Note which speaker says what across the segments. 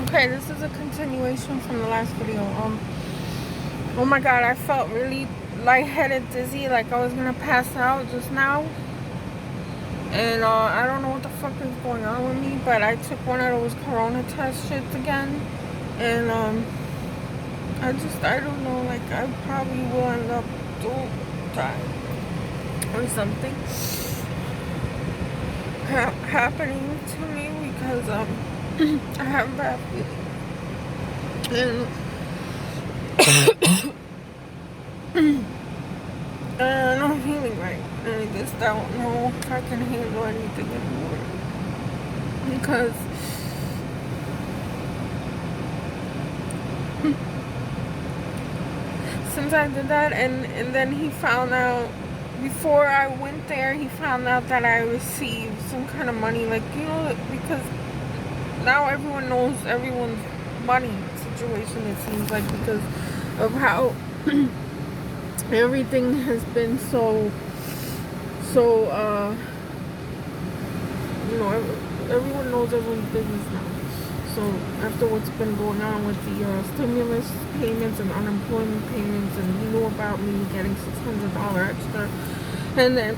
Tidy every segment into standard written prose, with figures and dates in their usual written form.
Speaker 1: Okay, this is a continuation from the last video. Oh my god, I felt really lightheaded, dizzy, like I was gonna pass out just now. And I don't know what the fuck is going on with me, but I took one of those corona test shits again. And I don't know, like I probably will end up dying or something happening to me because I have bad feelings. And I'm feeling right. And I just don't know if I can handle anything anymore. Because since I did that, and then he found out, before I went there, he found out that I received some kind of money. Like, you know, because now everyone knows everyone's money situation, it seems like, because of how everything has been so you know, everyone knows everyone's business now. So after what's been going on with the stimulus payments and unemployment payments, and you know about me getting $600 extra, and then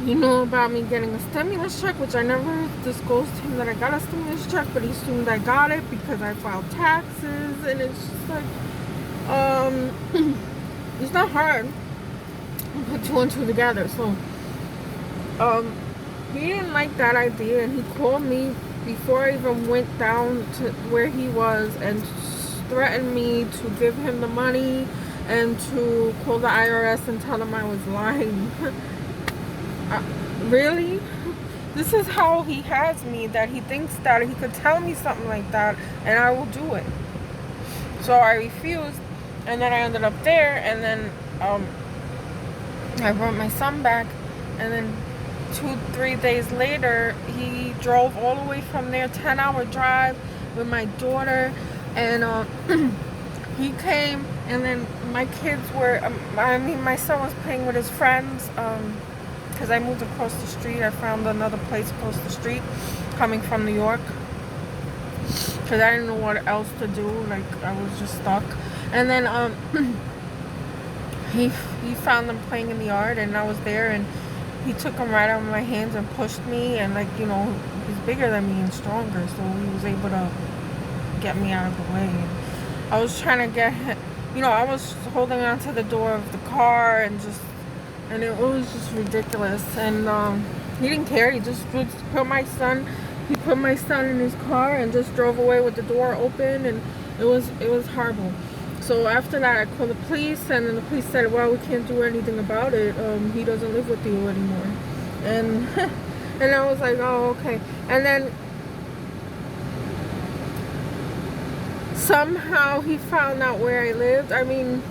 Speaker 1: you know about me getting a stimulus check, which I never disclosed to him that I got a stimulus check, but he assumed I got it because I filed taxes. And it's just like, it's not hard to put two and two together. So he didn't like that idea, and he called me before I even went down to where he was and threatened me to give him the money and to call the IRS and tell them I was lying. Really? This is how he has me, that he thinks that he could tell me something like that and I will do it. So I refused, and then I ended up there, and then I brought my son back, and then 2-3 days later he drove all the way from there, 10-hour drive with my daughter, and he came, and then my kids were my son was playing with his friends, because I moved across the street. I found another place across the street coming from New York because I didn't know what else to do. Like, I was just stuck. And then he found them playing in the yard, and I was there, and he took them right out of my hands and pushed me, and, like, you know, he's bigger than me and stronger, so he was able to get me out of the way. And I was trying to get him, you know, I was holding on to the door of the car, and it was just ridiculous. And he didn't care. He just put my son in his car and just drove away with the door open, and it was horrible. So after that, I called the police, and then the police said, well, we can't do anything about it. He doesn't live with you anymore. And and I was like, oh, okay. And then somehow he found out where I lived. I mean,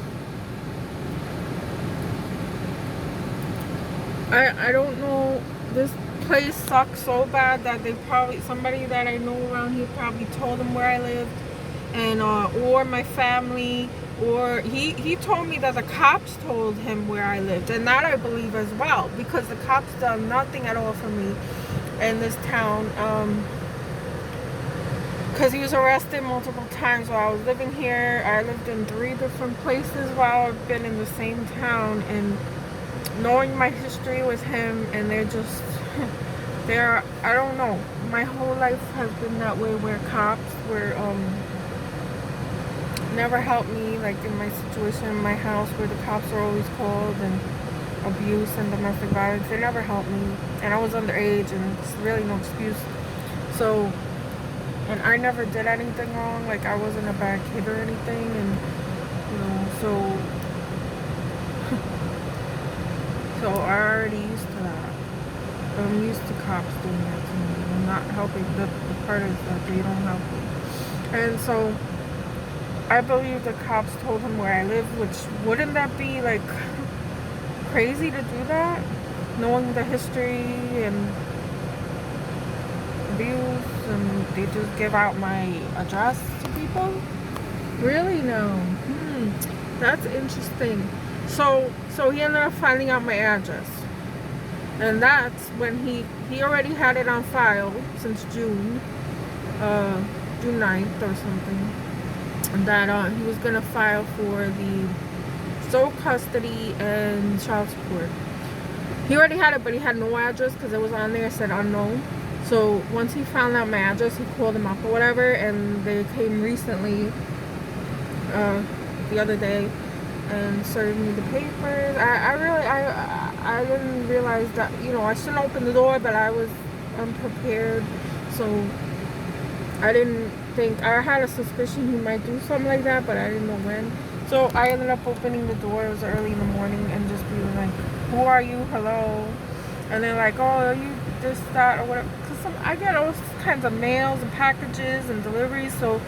Speaker 1: I don't know. This place sucks so bad that somebody that I know around here probably told him where I lived, and or my family, or he told me that the cops told him where I lived, and that I believe as well, because the cops done nothing at all for me in this town, because he was arrested multiple times while I was living here. I lived in 3 different places while I've been in the same town, and knowing my history with him, and I don't know, my whole life has been that way, where cops were never helped me, like in my situation in my house where the cops are always called, and abuse and domestic violence, they never helped me, and I was underage, and it's really no excuse. So, and I never did anything wrong, like I wasn't a bad kid or anything, and you know, so I already used to that. I'm used to cops doing that to me and not helping. The part is that they don't help me. And so I believe the cops told him where I live, which, wouldn't that be like crazy to do that? Knowing the history and abuse, and they just give out my address to people? Really? No. That's interesting. So he ended up finding out my address, and that's when he already had it on file since June, June 9th or something, that he was gonna file for the sole custody and child support. He already had it, but he had no address because it was on there, it said unknown. So once he found out my address, he called them up or whatever, and they came recently, the other day, and served me the papers. I didn't realize that, you know, I shouldn't open the door, but I was unprepared, so I didn't think, I had a suspicion he might do something like that, but I didn't know when. So I ended up opening the door. It was early in the morning, and just being like, who are you? Hello. And they're like, oh, are you this, that, or whatever. Because I get all kinds of mails and packages and deliveries. So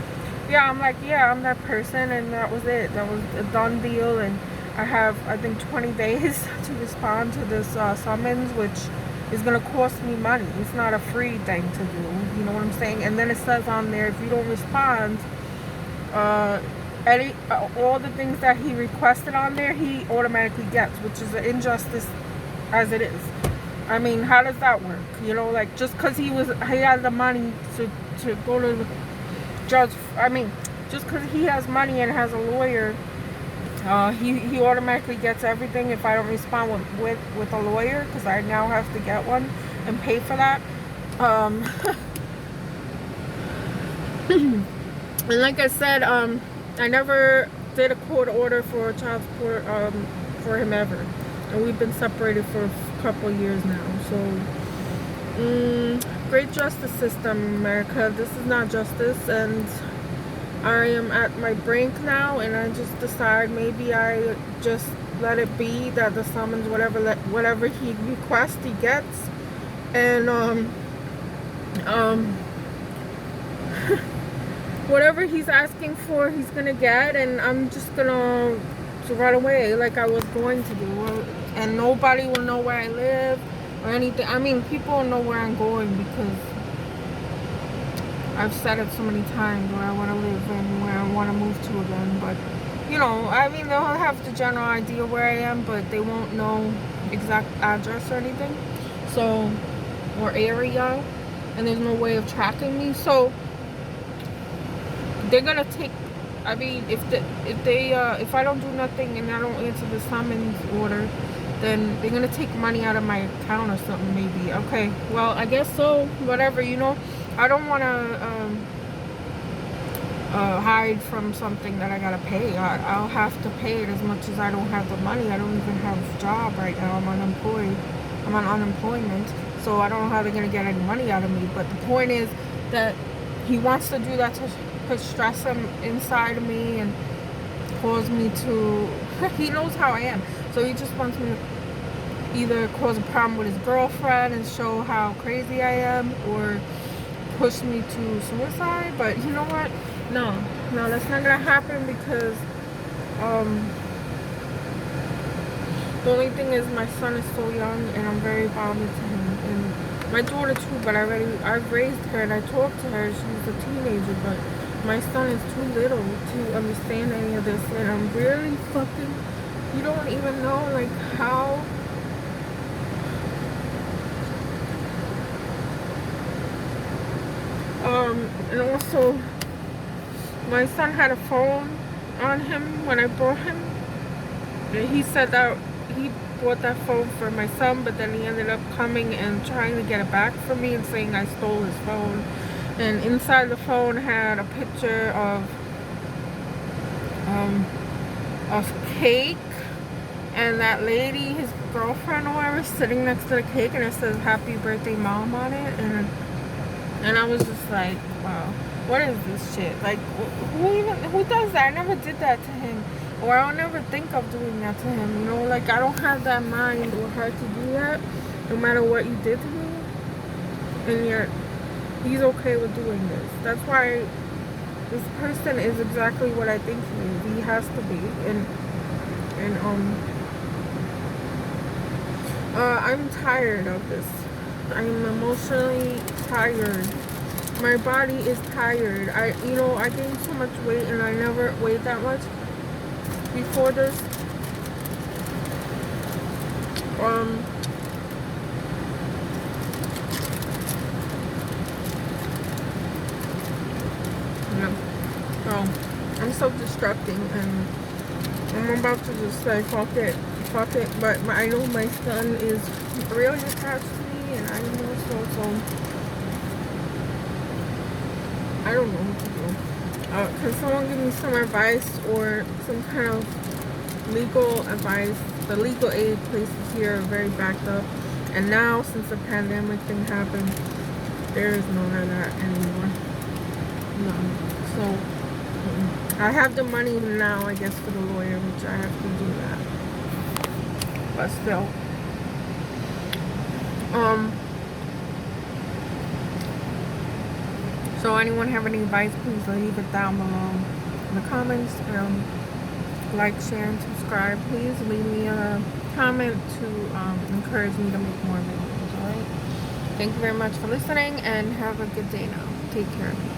Speaker 1: yeah, I'm like, yeah, I'm that person. And that was it. That was a done deal. And I have, I think, 20 days to respond to this summons, which is going to cost me money. It's not a free thing to do. You know what I'm saying? And then it says on there, if you don't respond, all the things that he requested on there, he automatically gets, which is an injustice as it is. I mean, how does that work? You know, like, just because he had the money to go to the judge, I mean, just because he has money and has a lawyer, he automatically gets everything if I don't respond with a lawyer, because I now have to get one and pay for that. And like I said, I never did a court order for child support for him ever, and we've been separated for a couple years now. So great justice system, America. This is not justice, and I am at my brink now, and I just decide maybe I just let it be that the summons, whatever he requests, he gets, and whatever he's asking for, he's gonna get, and I'm just gonna run away like I was going to do, and nobody will know where I live or anything. I mean, people will know where I'm going because I've said it so many times where I want to live and where I want to move to again. But, you know, I mean, they'll have the general idea where I am, but they won't know exact address or anything, so, or area, and there's no way of tracking me. So they're gonna take, I mean, if I don't do nothing and I don't answer the summons order, then they're gonna take money out of my account or something, maybe. Okay, well, I guess so, whatever, you know. I don't want to hide from something that I gotta pay. I'll have to pay it as much as I don't have the money. I don't even have a job right now. I'm unemployed. I'm on unemployment, so I don't know how they're gonna get any money out of me. But the point is that he wants to do that to put stress inside of me and cause me to, he knows how I am, so he just wants me to either cause a problem with his girlfriend and show how crazy I am, or push me to suicide. But you know what, no, that's not gonna happen, because the only thing is my son is so young and I'm very bonded to him, and my daughter too, but I've raised her and I talk to her. She's a teenager, but my son is too little to understand any of this, and I'm really fucking, you don't even know, like, how and also my son had a phone on him when I brought him, and he said that he bought that phone for my son, but then he ended up coming and trying to get it back from me and saying I stole his phone. And inside the phone had a picture of cake, and that lady, his girlfriend or whatever, sitting next to the cake, and it says "Happy Birthday, Mom" on it. And I was just like, wow, what is this shit? Like, who does that? I never did that to him, or I'll never think of doing that to him. You know, like, I don't have that mind or heart to do that, no matter what you did to me. And he's okay with doing this. That's why this person is exactly what I think he is. He has to be. And I'm tired of this. I'm emotionally tired. My body is tired. I gained so much weight, and I never weighed that much before this. So I'm self-destructing, and I'm about to just say fuck it. But I know my son is really attached to me, and I know so I don't know what to do. Can someone give me some advice or some kind of legal advice? The legal aid places here are very backed up, and now since the pandemic thing happened, there is none of that anymore. None. So I have the money now, I guess, for the lawyer, which I have to do that. But still, so anyone have any advice, please leave it down below in the comments. Like, share, and subscribe. Please leave me a comment to encourage me to make more videos. Alright, thank you very much for listening, and have a good day now. Take care.